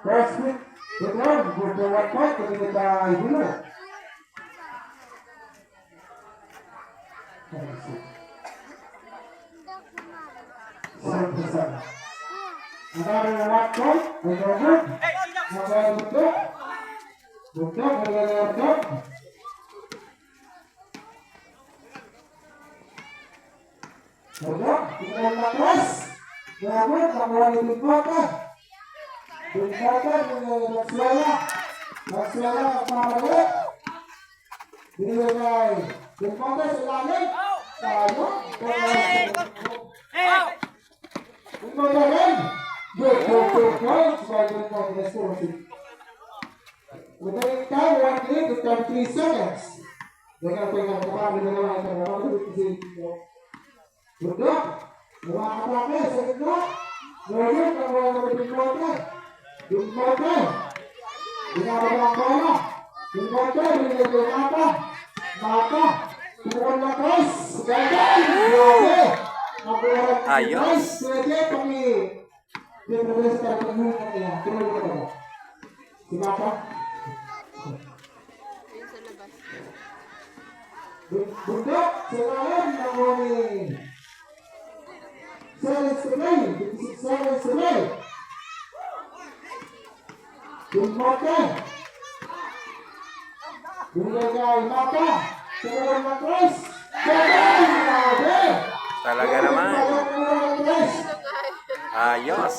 First quick, good one, good for 1 point, committed by Bruno. Another 1 point, and no good. Number Bundok. Bundok, Bundok. Bundok, tinggal Matras. No good, nakuha ni Bundok. Bundok, Maxwella. Maxwella, magpapagawa. Binigay. Bundok sa ilalim. Tayo. Bundok na rin. Good points by Bundok. Let's go. Within time, 1 minute to 33 seconds. Dengan pegang kepala dengan orang itu Bundok, mga kapake, sa gitna. Ngayon, ang mga Bundok. Bundok. Ginagawa ang bola. Bundok, binigay Mata. Mata. Tumukon na Chris. Gagay. Grabe. Ayos. Pwede kami. Hindi pwede sa tarapang niya. Tuloy ka ba? Si Mata. Bundok, sa ngayon, nangoni. 7 to play, 56 seconds to play. Bundok. Binigay Mata. Tumukon na Chris. Gagay. Grabe. Talaga naman. Ayos.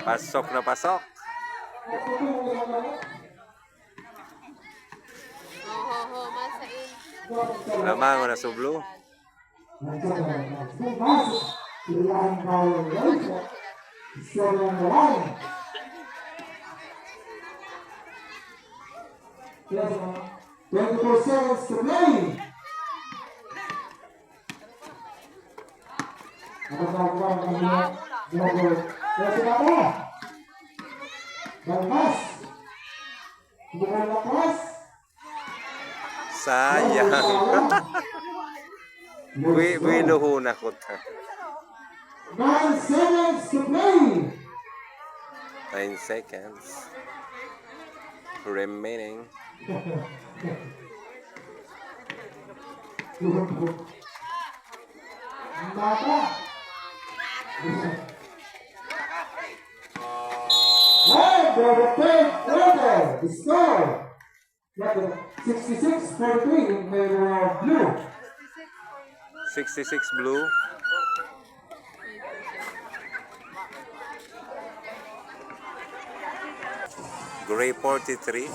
Pasok na pasok. Lamang na sublo. Yes, 24 seconds to play. Apa melakukan nomor siapa? Balmas. Bukan lepas. Sayang. Binuhuna ko ta. 9 seconds to play. 9 seconds remaining. Mata. And the score 66-43 in favor of blue. 66 blue. Gray 43.